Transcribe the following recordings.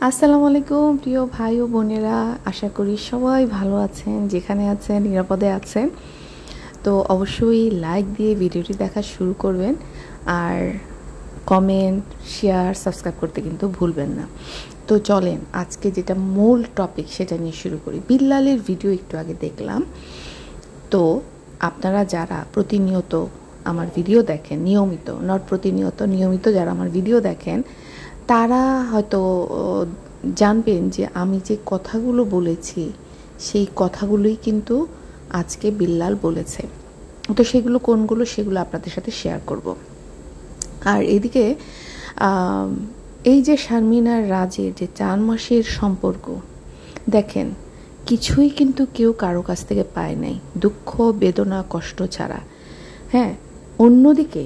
আসসালামু আলাইকুম প্রিয় ভাই ও বোনেরা, আশা করি সবাই ভালো আছেন, যেখানে আছেন নিরাপদে আছেন। তো অবশ্যই লাইক দিয়ে ভিডিওটি দেখা শুরু করবেন, আর কমেন্ট, শেয়ার, সাবস্ক্রাইব করতে কিন্তু ভুলবেন না। তো চলেন আজকে যেটা মূল টপিক সেটা নিয়ে শুরু করি। বিল্লালের ভিডিও একটু আগে দেখলাম। তো আপনারা যারা প্রতিনিয়ত আমার ভিডিও দেখেন, নিয়মিত নট প্রতিনিয়ত, নিয়মিত যারা আমার ভিডিও দেখেন, তারা হয়তো জানবেন যে আমি যে কথাগুলো বলেছি সেই কথাগুলোই কিন্তু আজকে বিল্লাল বলেছে। তো সেগুলো কোনগুলো সেগুলো আপনাদের সাথে শেয়ার করব। আর এদিকে এই যে শারমিন আর রাজের যে 4 মাসের সম্পর্ক, দেখেন কিছুই কিন্তু কেউ কারো কাছ থেকে পায় নাই, দুঃখ, বেদনা, কষ্ট ছাড়া। হ্যাঁ, অন্যদিকে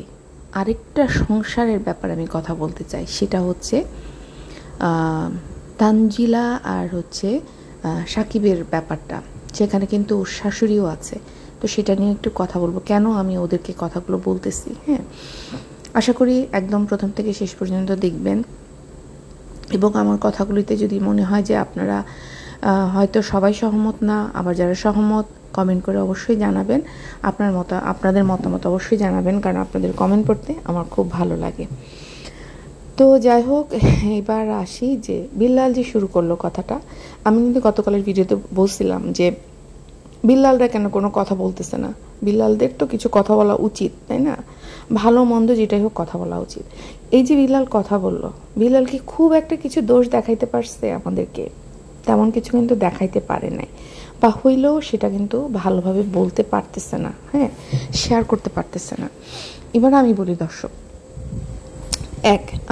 আরেকটা সংসারের ব্যাপারে আমি কথা বলতে চাই, সেটা হচ্ছে তানজিলা আর হচ্ছে সাকিবের ব্যাপারটা। সেখানে কিন্তু ওর শাশুড়িও আছে, তো সেটা নিয়ে একটু কথা বলবো, কেন আমি ওদেরকে কথাগুলো বলতেছি। হ্যাঁ, আশা করি একদম প্রথম থেকে শেষ পর্যন্ত দেখবেন, এবং আমার কথাগুলিতে যদি মনে হয় যে আপনারা হয়তো সবাই সহমত না, আবার যারা সহমত কমেন্ট করে অবশ্যই জানাবেন। আপনাদের মতামত অবশ্যই জানাবেন, কারণ আপনাদের কমেন্ট পড়তে আমার খুব ভালো লাগে। তো যাই হোক, এবার আসি যে বিল্লাল যে শুরু করলো কথাটা। আমি কিন্তু গতকালের ভিডিওতে বলছিলাম যে বিল্লালরা কেন কোনো কথা বলতেছে না, বিল্লালদের তো কিছু কথা বলা উচিত, তাই না? ভালো মন্দ যেটাই হোক কথা বলা উচিত। এই যে বিল্লাল কথা বলল, বিল্লাল কি খুব একটা কিছু দোষ দেখাইতে পারছে আমাদেরকে? তেমন কিছু কিন্তু দেখাইতে পারে নাই, বা হইলেও সেটা কিন্তু ভালোভাবে বলতে পারতেছে না, হ্যাঁ, শেয়ার করতে পারতেছে না। এবার আমি বলি দর্শক,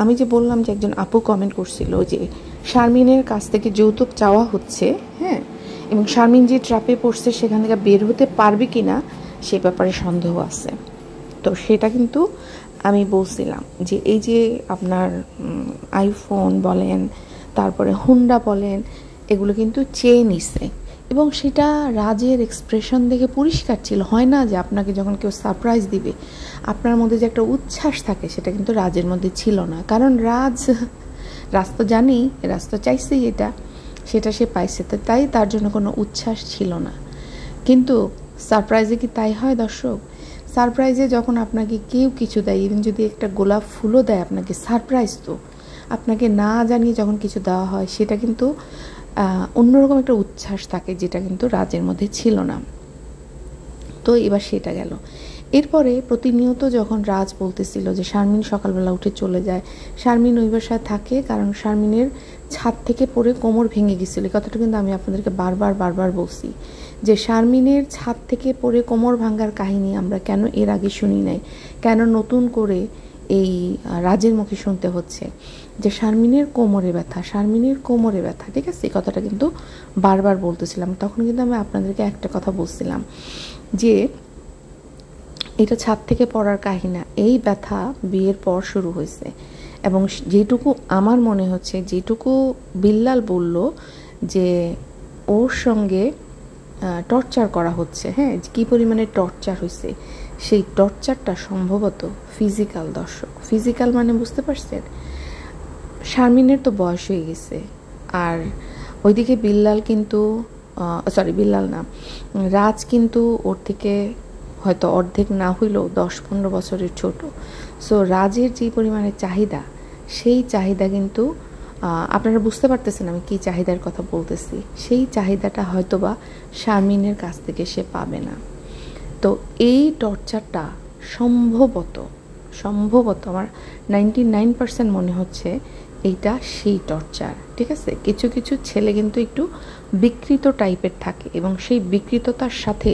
আমি যে বললাম যে একজন আপু কমেন্ট করছিল যে শারমিনের কাছ থেকে যৌতুক চাওয়া হচ্ছে, হ্যাঁ, এবং শারমিন যে ট্র্যাপে পড়ছে সেখান থেকে বের হতে পারবে কি না সে ব্যাপারে সন্দেহ আছে। তো সেটা কিন্তু আমি বলছিলাম যে এই যে আপনার আইফোন বলেন, তারপরে হুন্ডা বলেন, এগুলো কিন্তু চেয়ে নিছে, এবং সেটা রাজের এক্সপ্রেশন দেখে পরিষ্কার ছিল। হয় না যে আপনাকে যখন কেউ সারপ্রাইজ দিবে আপনার মধ্যে যে একটা উচ্ছ্বাস থাকে, সেটা কিন্তু রাজের মধ্যে ছিল না। কারণ রাজ তো জানি, রাজ তো চাইছেই সেটা সে পাইছে, তো তাই তার জন্য কোনো উচ্ছ্বাস ছিল না। কিন্তু সারপ্রাইজে কি তাই হয় দর্শক? সারপ্রাইজে যখন আপনাকে কেউ কিছু দেয়, ইভেন যদি একটা গোলাপ ফুলও দেয় আপনাকে, সারপ্রাইজ তো, আপনাকে না জানিয়ে যখন কিছু দেওয়া হয় সেটা কিন্তু অন্যরকম একটা উচ্ছ্বাস থাকে, যেটা কিন্তু রাজের মধ্যে ছিল না। তো এবার সেটা গেল। এরপরে প্রতিনিয়ত যখন রাজ বলতেছিল যে শারমিন সকালবেলা উঠে চলে যায়, শারমিন ওই বাসায় থাকে কারণ শারমিনের ছাদ থেকে পড়ে কোমর ভেঙে গেছিল। এই কথাটা কিন্তু আমি আপনাদেরকে বারবার বলছি যে শারমিনের ছাদ থেকে পড়ে কোমর ভাঙার কাহিনী আমরা কেন এর আগে শুনি নাই, কেন নতুন করে এই রাজের মুখে শুনতে হচ্ছে যে শারমিনের কোমরে ব্যথা। ঠিক আছে, এই কথাটা কিন্তু বারবার বলতেছিলাম। তখন কিন্তু আমি আপনাদেরকে একটা কথা বলছিলাম যে এটা ছাদ থেকে পড়ার কাহিনী না, এই ব্যথা বিয়ের পর শুরু হয়েছে। এবং যেটুকু আমার মনে হচ্ছে, যেটুকু বিল্লাল বলল যে ওর সঙ্গে টর্চার করা হচ্ছে, হ্যাঁ, কী পরিমাণে টর্চার হয়েছে, সেই টর্চারটা সম্ভবত ফিজিক্যাল। দর্শক, ফিজিক্যাল মানে বুঝতে পারছেন? শারমিনের তো বয়স হয়ে গেছে, আর ওইদিকে বিল্লাল কিন্তু বিল্লাল না, রাজ কিন্তু ওর থেকে হয়তো অর্ধেক না হইলেও 10-15 বছরের ছোট। সো রাজের যে পরিমাণে চাহিদা, সেই চাহিদা কিন্তু আপনারা বুঝতে পারতেছেন আমি কি চাহিদার কথা বলতেছি। সেই চাহিদাটা হয়তোবা শারমিনের কাছ থেকে সে পাবে না। তো এই টর্চারটা সম্ভবত আমার 99% মনে হচ্ছে এইটা সেই টর্চার। ঠিক আছে, কিছু ছেলে কিন্তু একটু বিকৃত টাইপের থাকে, এবং সেই বিকৃততার সাথে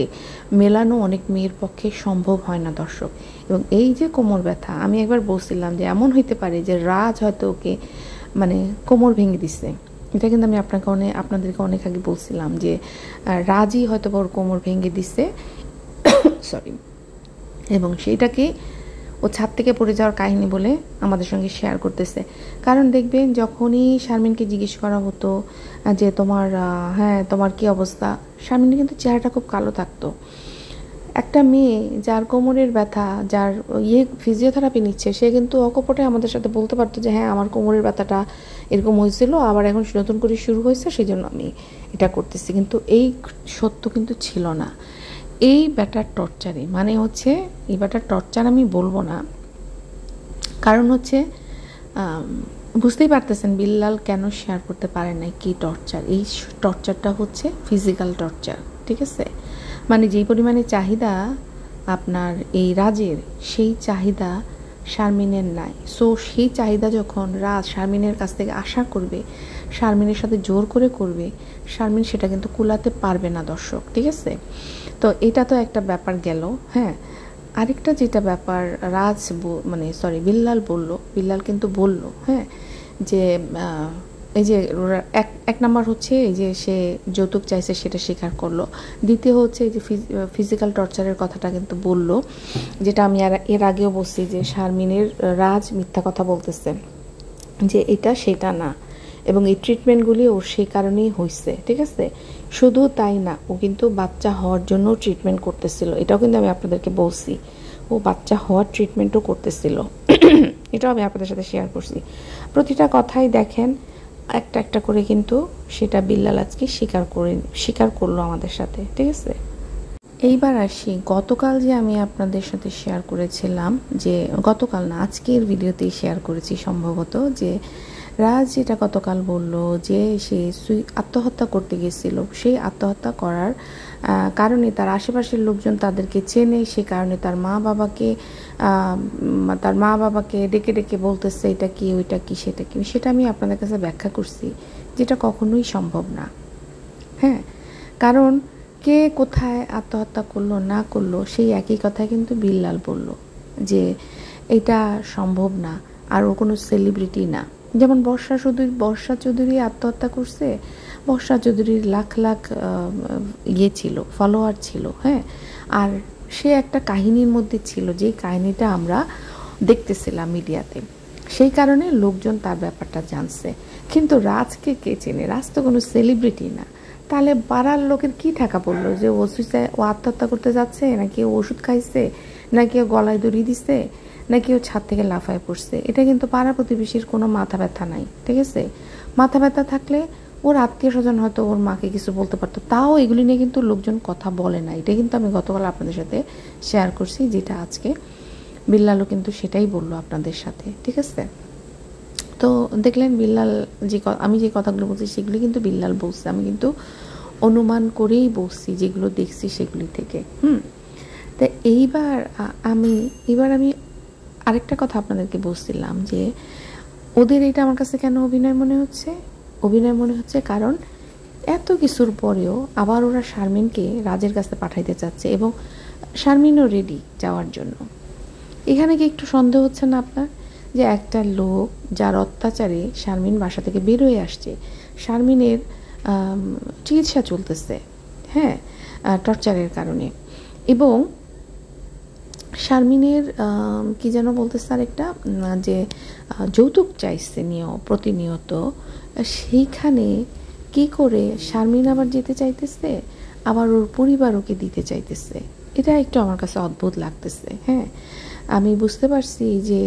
মেলানো অনেক মেয়ের পক্ষে সম্ভব হয় না দর্শক। এবং এই যে কোমর ব্যথা, আমি একবার বলছিলাম যে এমন হইতে পারে যে রাজ হয়তো ওকে মানে কোমর ভেঙে দিছে। এটা কিন্তু আমি আপনাদেরকে অনেক আগে বলছিলাম যে রাজই হয়তো ওর কোমর ভেঙে দিছে, এবং সেইটাকে ও ছাদ থেকে পড়ে যাওয়ার কাহিনী বলে আমাদের সঙ্গে শেয়ার করতেছে। কারণ দেখবেন যখনই শারমিনকে জিজ্ঞেস করা হতো যে তোমার কি অবস্থা, শারমিনের কিন্তু চেহারাটা খুব কালো থাকতো, একটা মেয়ে যার কোমরের ব্যথা, যার ফিজিওথেরাপি নিচ্ছে, সে কিন্তু অকপটে আমাদের সাথে বলতে পারতো যে হ্যাঁ আমার কোমরের ব্যথাটা এরকম হয়েছিল, আবার এখন নতুন করে শুরু হয়েছে, সেই জন্য আমি এটা করতেছি। কিন্তু এই সত্য কিন্তু ছিল না। এই ব্যাটার টর্চারে মানে হচ্ছে, এই ব্যাটার টর্চার আমি বলবো না, কারণ হচ্ছে বুঝতেই পারতেছেন বিল্লাল কেন শেয়ার করতে পারে না কি টর্চার। এই টর্চারটা হচ্ছে ফিজিক্যাল টর্চার, ঠিক আছে? মানে যেই পরিমাণে চাহিদা আপনার এই রাজের, সেই চাহিদা শারমিনের নাই। সো সেই চাহিদা যখন রাজ শারমিনের কাছ থেকে আশা করবে, শারমিনের সাথে জোর করে করবে, শারমিন সেটা কিন্তু কুলাতে পারবে না দর্শক, ঠিক আছে? তো এটা তো একটা ব্যাপার গেল। হ্যাঁ, আরেকটা যেটা ব্যাপার রাজ বিল্লাল কিন্তু বলল, হ্যাঁ, যে এই যে এক নাম্বার হচ্ছে এই যে সে যৌতুক চাইছে সেটা স্বীকার করলো। দ্বিতীয় হচ্ছে এই যে ফিজিক্যাল টর্চারের কথাটা কিন্তু বলল, যেটা আমি এর আগেও বলছি যে শারমিনের রাজ মিথ্যা কথা বলতেছে, যে এটা সেটা না, এবং এই ট্রিটমেন্টগুলি ওর সেই কারণেই হয়েছে, ঠিক আছে? শুধু তাই না, ও কিন্তু বাচ্চা হওয়ার জন্য ট্রিটমেন্ট করতেছিল, এটাও কিন্তু আমি আপনাদেরকে বলছি। ও বাচ্চা হওয়ার ট্রিটমেন্টও করতেছিল, এটাও আমি আপনাদের সাথে শেয়ার করছি। প্রতিটা কথাই দেখেন একটা একটা করে কিন্তু সেটা বিল্লাল আজকে স্বীকার করলো আমাদের সাথে, ঠিক আছে? এইবার আসি, গতকাল যে আমি আপনাদের সাথে শেয়ার করেছিলাম, যে গতকাল না আজকের ভিডিওতেই শেয়ার করেছি সম্ভবত, যে রাজ যেটা গতকাল বলল যে সে আত্মহত্যা করতে গেছিল, সেই আত্মহত্যা করার কারণে তার আশেপাশের লোকজন তাদেরকে চেনে, সে কারণে তার মা বাবাকে ডেকে ডেকে বলতেছে এটা কি, ওইটা কি, সেটা কি। সেটা আমি আপনাদের কাছে ব্যাখ্যা করছি, যেটা কখনোই সম্ভব না। হ্যাঁ, কারণ কে কোথায় আত্মহত্যা করলো না করলো সেই একই কথা কিন্তু বিল্লাল বলল, যে এটা সম্ভব না, আর ও কোনো সেলিব্রিটি না। যেমন বর্ষা চৌধুরী আত্মহত্যা করছে, বর্ষা চৌধুরীর লাখ লাখ ছিল, ফলোয়ার ছিল, হ্যাঁ, আর সে একটা কাহিনীর মধ্যে ছিল, যে কাহিনীটা আমরা দেখতেছিলাম মিডিয়াতে, সেই কারণে লোকজন তার ব্যাপারটা জানছে। কিন্তু রাজকে কে চেনে? রাজ তো কোনো সেলিব্রিটি না। তাহলে পাড়ার লোকের কি ঠাকা পড়লো যে ও আত্মহত্যা করতে যাচ্ছে, নাকি ও ওষুধ খাইছে, নাকি ও গলায় দড়ি দিছে, নাকি ও ছাদ থেকে লাফায় পড়ছে? এটা কিন্তু পাড়া প্রতিবেশীর কোনো মাথা ব্যথা নাই, ঠিক আছে? মাথা ব্যথা থাকলে ওর আত্মীয় স্বজন হয়তো ওর মাকে কিছু বলতে পারতো, তাও এগুলি নিয়ে কিন্তু লোকজন কথা বলে না। এটা কিন্তু আমি গতকাল আপনাদের সাথে শেয়ার করছি, যেটা আজকে বিল্লালও কিন্তু সেটাই বললো আপনাদের সাথে, ঠিক আছে? তো দেখলেন বিল্লাল আমি যে কথাগুলো বলছি সেগুলি কিন্তু বিল্লাল বলছে, আমি কিন্তু অনুমান করেই বলছি যেগুলো দেখছি সেগুলি থেকে। তা এইবার আমি আরেকটা কথা আপনাদেরকে বলছিলাম, যে ওদের এটা আমার কাছে কেন অভিনয় মনে হচ্ছে কারণ এত কিছুর পরেও আবার ওরা শারমিনকে রাজের কাছে পাঠাইতে চাচ্ছে, এবং শারমিনও রেডি যাওয়ার জন্য। এখানে কি একটু সন্দেহ হচ্ছে না আপনার, যে একটা লোক যার অত্যাচারে শারমিন বাসা থেকে বের হয়ে আসছে, শারমিনের চিকিৎসা চলতেছে, হ্যাঁ, টর্চারের কারণে, এবং শারমিনের কি যেন বলতেছে আরেকটা, যে যৌতুক চাইছে প্রতিনিয়ত, সেইখানে কি করে শারমিন আবার যেতে চাইতেছে, আবার ওর পরিবারও দিতে চাইতেছে। এটা একটু আমার কাছে অদ্ভুত লাগতেছে। হ্যাঁ, আমি বুঝতে পারছি যে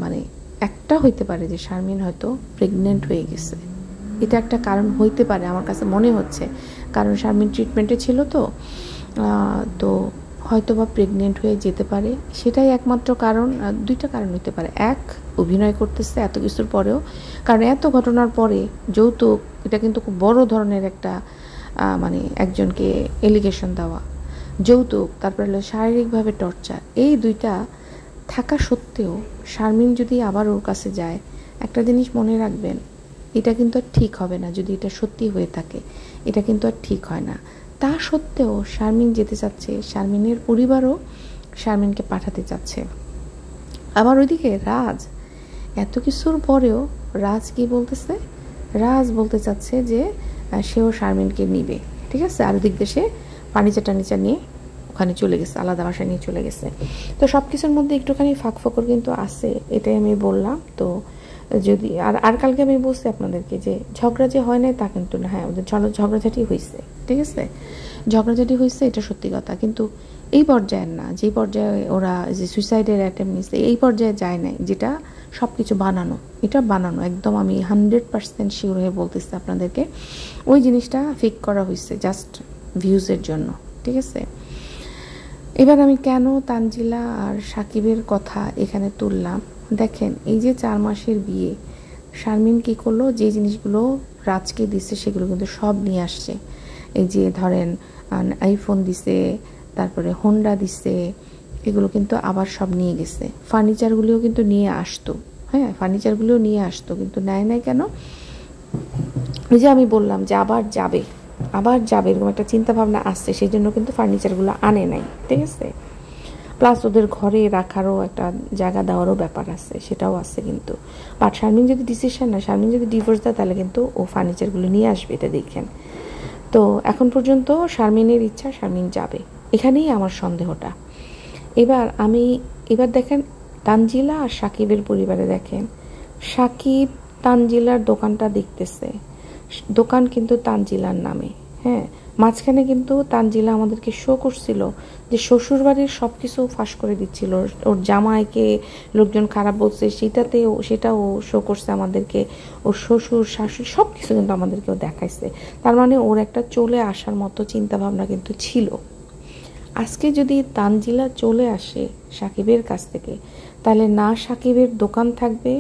মানে একটা হইতে পারে যে শারমিন হয়তো প্রেগনেন্ট হয়ে গেছে, এটা একটা কারণ হইতে পারে আমার কাছে মনে হচ্ছে, কারণ শারমিন ট্রিটমেন্টে ছিল, তো হয়তো বা প্রেগনেন্ট হয়ে যেতে পারে, সেটাই একমাত্র কারণ। দুইটা কারণ হতে পারে, এক, অভিনয় করতেছে এত কিছুর পরেও, কারণ এত ঘটনার পরে যৌতুক, এটা কিন্তু খুব বড় ধরনের একটা মানে একজনকে এলিগেশন দেওয়া, যৌতুক, তারপরে হলো শারীরিকভাবে টর্চার, এই দুইটা থাকা সত্ত্বেও শারমিন যদি আবার ওর কাছে যায়, একটা জিনিস মনে রাখবেন, এটা কিন্তু আর ঠিক হবে না। যদি এটা সত্যি হয়ে থাকে, এটা কিন্তু আর ঠিক হয় না। তা সত্ত্বেও শারমিন যেতে চাচ্ছে, শারমিনের পরিবারও শারমিনকে পাঠাতে চাচ্ছে। আবার ওইদিকে রাজ, এত কিছুর পরেও রাজ কি বলতেছে? রাজ বলতে চাচ্ছে যে সেও শারমিনকে নিবে, ঠিক আছে? আর ওদিক দেশে ফার্নিচার টার্নিচার নিয়ে ওখানে চলে গেছে, আলাদা বাসায় নিয়ে চলে গেছে। তো সব কিছুর মধ্যে একটুখানি ফাঁক ফোকর কিন্তু আছে, এটাই আমি বললাম। তো যদি আর কালকে আমি বলছি আপনাদেরকে যে ঝগড়া যে হয় নাই তা কিন্তু না, হ্যাঁ ওদের ঝগড়াঝাটি হয়েছে, ঠিক আছে, ঝগড়াঝাটি হয়েছে, এটা সত্যি কথা, কিন্তু এই পর্যায়ের না, যে পর্যায়ে ওরা যে সুইসাইডের অ্যাটেম্প নিচ্ছে এই পর্যায়ে যায় নাই, যেটা সব কিছু বানানো, এটা বানানো, একদম আমি 100% শিওর হয়ে বলতেছি আপনাদেরকে, ওই জিনিসটা ফেক করা হয়েছে জাস্ট ভিউজের জন্য, ঠিক আছে। এবার আমি কেন তানজিলা আর সাকিবের কথা এখানে তুললাম, দেখেন এই যে 4 মাসের বিয়ে, শারমিন কী করলো, যে জিনিসগুলো রাজকে দিচ্ছে সেগুলো কিন্তু সব নিয়ে আসছে। এই যে ধরেন আইফোন দিছে, তারপরে হোন্ডা দিছে, এগুলো কিন্তু আবার সব নিয়ে গেছে। ফার্নিচারগুলিও কিন্তু নিয়ে আসতো, হ্যাঁ ফার্নিচারগুলিও নিয়ে আসতো, কিন্তু নেয় নাই কেন, ওই যে আমি বললাম যে আবার যাবে এরকম একটা চিন্তা ভাবনা আসছে, সেই জন্য কিন্তু ফার্নিচারগুলো আনে নাই, ঠিক আছে। প্লাস ওদের ঘরে রাখারও একটা জায়গা দেওয়ারও ব্যাপার আছে, সেটাও আছে কিন্তু। বাট শারমিন যদি শারমিন যদি ডিভোর্স দেয় তাহলে কিন্তু ও ফার্নিচারগুলো নিয়ে আসবে, এটা দেখেন। তো এখন পর্যন্ত শারমিনের ইচ্ছা, শারমিন যাবে, এখানেই আমার সন্দেহটা। এবার দেখেন তানজিলা আর সাকিবের পরিবারে, দেখেন সাকিব তানজিলার দোকানটা দেখতেছে, দোকান কিন্তু তানজিলার নামে, হ্যাঁ মাঝখানে কিন্তু তানজিলা আমাদেরকে শো করছিল যে শ্বশুরবাড়ির সব কিছু ফাঁস করে দিচ্ছিল, ওর জামাইকে লোকজন খারাপ বলছে, সেটাও শো করছে আমাদেরকে, ওর শ্বশুর শাশুড়ি সব কিছু কিন্তু আমাদেরকেও দেখাইছে। তার মানে ওর একটা চলে আসার মতো চিন্তা ভাবনা কিন্তু ছিল। আজকে যদি তানজিলা চলে আসে সাকিবের কাছ থেকে, তাহলে না সাকিবের দোকান থাকবে,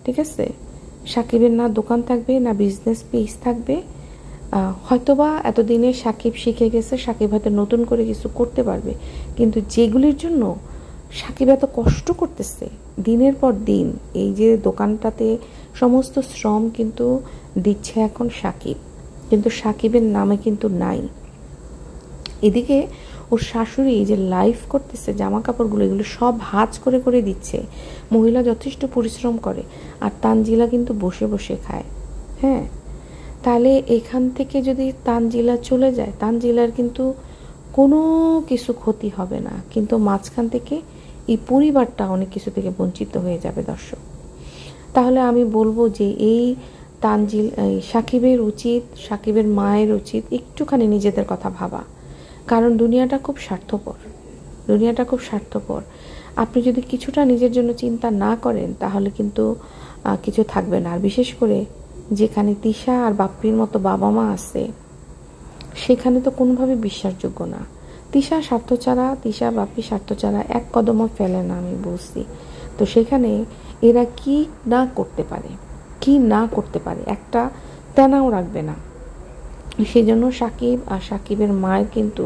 ঠিক আছে, সাকিবের না দোকান থাকবে, না বিজনেস পেজ থাকবে। হয়তোবা এতদিনে সাকিব শিখে গেছে, সাকিব হয়তো নতুন করে কিছু করতে পারবে, কিন্তু যেগুলির জন্য সাকিব এত কষ্ট করতেছে দিনের পর দিন, এই যে দোকানটাতে সমস্ত শ্রম কিন্তু দিচ্ছে এখন সাকিব, কিন্তু সাকিবের নামে কিন্তু নাই। এদিকে ওর শাশুড়ি যে লাইফ করতেছে, জামা কাপড়গুলো এগুলো সব হাজ করে করে দিচ্ছে, মহিলা যথেষ্ট পরিশ্রম করে, আর তানজিলা কিন্তু বসে বসে খায়, হ্যাঁ। তাহলে এখান থেকে যদি তানজিলা চলে যায়, তানজিলার কিন্তু কোনো কিছু ক্ষতি হবে না, কিন্তু মাঝখান থেকে এই পরিবারটা অনেক কিছু থেকে বঞ্চিত হয়ে যাবে দর্শক। তাহলে আমি বলবো যে এই সাকিবের উচিত, সাকিবের মায়ের উচিত একটুখানি নিজেদের কথা ভাবা, কারণ দুনিয়াটা খুব স্বার্থপর। আপনি যদি কিছুটা নিজের জন্য চিন্তা না করেন তাহলে কিন্তু কিছু থাকবে না। আর বিশেষ করে যেখানে তিশা আর বাপ্পির মতো বাবা মা আছে, সেখানে তো কোনোভাবে বিশ্বাসযোগ্য না। তিশা বাপ্পি স্বার্থ ছাড়া এক কদমও ফেলে না, আমি বলছি। তো সেখানে এরা কি না করতে পারে একটা তেনাও রাখবে না। সেই জন্য সাকিব আর সাকিবের মায়ের কিন্তু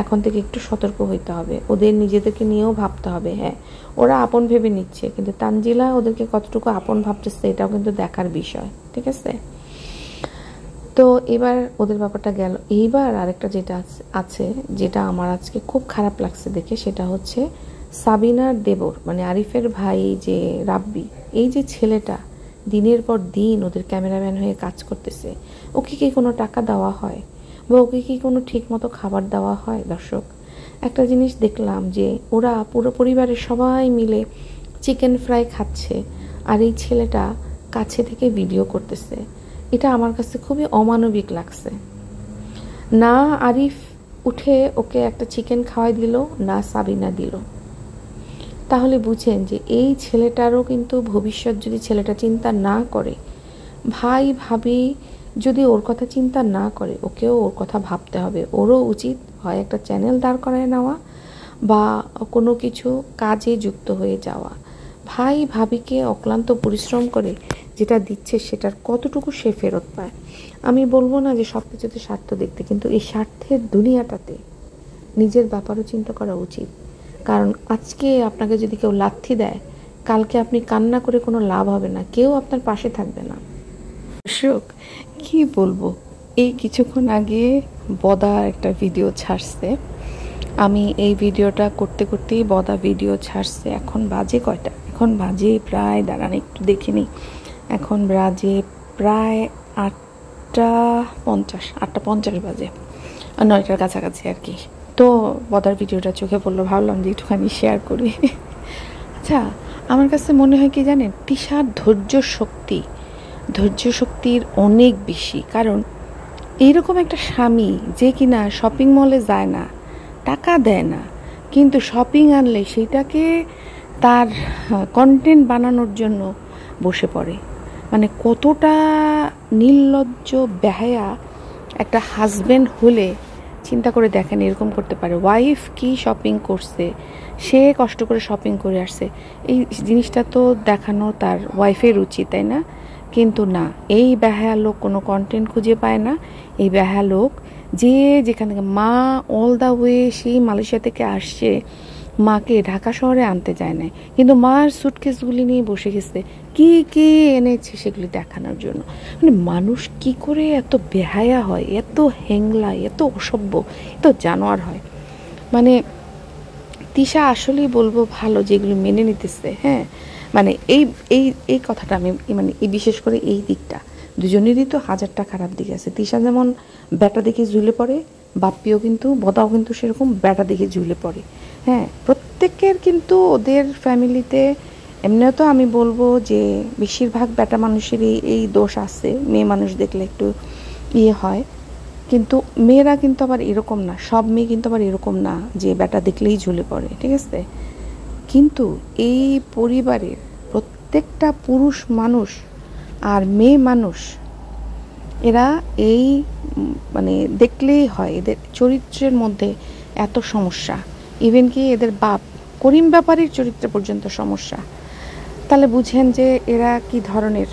এখন থেকে একটু সতর্ক হইতে হবে, ওদের নিজেদেরকে নিয়েও ভাবতে হবে। হ্যাঁ ওরা আপন ভেবে নিচ্ছে, কিন্তু তানজিলা ওদেরকে কতটুকু আপন ভাবতেছে এটাও কিন্তু দেখার বিষয়, ঠিক আছে। তো এবার ওদের ব্যাপারটা গেল। এইবার আরেকটা যেটা আছে, যেটা আমার আজকে খুব খারাপ লাগছে দেখে, সেটা হচ্ছে সাবিনার দেবর মানে আরিফের ভাই যে রাব্বি, এই যে ছেলেটা দিনের পর দিন ওদের ক্যামেরাম্যান হয়ে কাজ করতেছে, ওকে কি কোনো টাকা দেওয়া হয় বা ওকে কি কোনো ঠিক মতো খাবার দেওয়া হয়? দর্শক একটা জিনিস দেখলাম যে ওরা পুরো পরিবারের সবাই মিলে চিকেন ফ্রাই খাচ্ছে, আর এই ছেলেটা কাছে থেকে ভিডিও করতেছে। এটা আমার কাছে খুবই অমানবিক লাগছে। না আরিফ উঠে ওকে একটা চিকেন খাওয়াই দিল, না সাবিনা দিল। তাহলে বুঝেন যে এই ছেলেটারও কিন্তু ভবিষ্যৎ যদি ছেলেটা চিন্তা না করে, ভাই ভাবি যদি ওর কথা চিন্তা না করে, ওকেও ওর কথা ভাবতে হবে। ওরও উচিত হয় একটা চ্যানেল দাঁড় করায় নেওয়া বা কোনো কিছু কাজে যুক্ত হয়ে যাওয়া। ভাই ভাবিকে অক্লান্ত পরিশ্রম করে যেটা দিচ্ছে সেটার কতটুকু সে ফেরত পায়। আমি বলবো না যে সব কিছুতে স্বার্থ দেখতে, কিন্তু এই স্বার্থের দুনিয়াটাতে নিজের ব্যাপারও চিন্তা করা উচিত। কারণ আজকে আপনাকে যদি কেউ লাথি দেয়, কালকে আপনি কান্না করে কোনো লাভ হবে না, কেউ আপনার পাশে থাকবে না। দর্শক কি বলবো, এই কিছুক্ষণ আগে বদা একটা ভিডিও ছাড়ছে, আমি এই ভিডিওটা করতে করতেই বদা ভিডিও ছাড়ছে। এখন বাজে কয়টা? এখন বাজে প্রায়, দাঁড়ান একটু দেখে নিই, এখন বাজে প্রায় 8:50 বাজে, 9টার কাছাকাছি আর কি। তো বদার ভিডিওটা চোখে পড়লো, ভাবলাম যে একটুখানি শেয়ার করি। আচ্ছা আমার কাছে মনে হয় কি জানেন, তিশার ধৈর্য শক্তির অনেক বেশি। কারণ এইরকম একটা স্বামী যে কিনা শপিং মলে যায় না, টাকা দেয় না, কিন্তু শপিং আনলে সেইটাকে তার কন্টেন্ট বানানোর জন্য বসে পড়ে, মানে কতটা নির্লজ্জ বেহায়া একটা হাজবেন্ড হলে চিন্তা করে দেখেন এরকম করতে পারে। ওয়াইফ কি শপিং করছে, সে কষ্ট করে শপিং করে আসছে, এই জিনিসটা তো দেখানো তার ওয়াইফের উচিত, তাই না? কিন্তু না, এই বেহায়া লোক কোনো কন্টেন্ট খুঁজে পায় না। এই বেহায়া লোক যে যেখান থেকে মা অল দ্য ওয়ে সেই মালয়েশিয়া থেকে আসছে, মাকে ঢাকা শহরে আনতে যায় নাই, কিন্তু মার সুটকেসগুলি নিয়ে বসে গেছে কি কি এনেছে সেগুলি দেখানোর জন্য। মানে মানুষ কি করে এত বেহায়া হয়, এত হেংলা, এত অসভ্য, এত জানোয়ার হয়। মানে তিশা আসলেই বলবো ভালো যেগুলো মেনে নিতেছে। হ্যাঁ, মানে এই এই এই কথাটা আমি মানে এই বিশেষ করে এই দিকটা দুজনেরই তো হাজারটা খারাপ দিক আছে। তিশা যেমন ব্যাটা দেখে ঝুলে পড়ে, বাপ্পিও কিন্তু বদাও কিন্তু সেরকম ব্যাটা দেখে ঝুলে পড়ে। হ্যাঁ, প্রত্যেকের কিন্তু ওদের ফ্যামিলিতে এমনিও তো আমি বলবো যে বেশিরভাগ ব্যাটা মানুষেরই এই দোষ আছে, মেয়ে মানুষ দেখলে একটু ইয়ে হয়। কিন্তু মেয়েরা কিন্তু আবার এরকম না, সব মেয়ে কিন্তু আবার এরকম না যে ব্যাটা দেখলেই ঝুলে পড়ে, ঠিক আছে? কিন্তু এই পরিবারের প্রত্যেকটা পুরুষ মানুষ আর মেয়ে মানুষ এরা এই মানে দেখলেই হয় এদের চরিত্রের মধ্যে এত সমস্যা। ইভেন কি এদের বাপ করিম ব্যাপারীর চরিত্র পর্যন্ত সমস্যা। তাহলে বুঝেন যে এরা কি ধরনের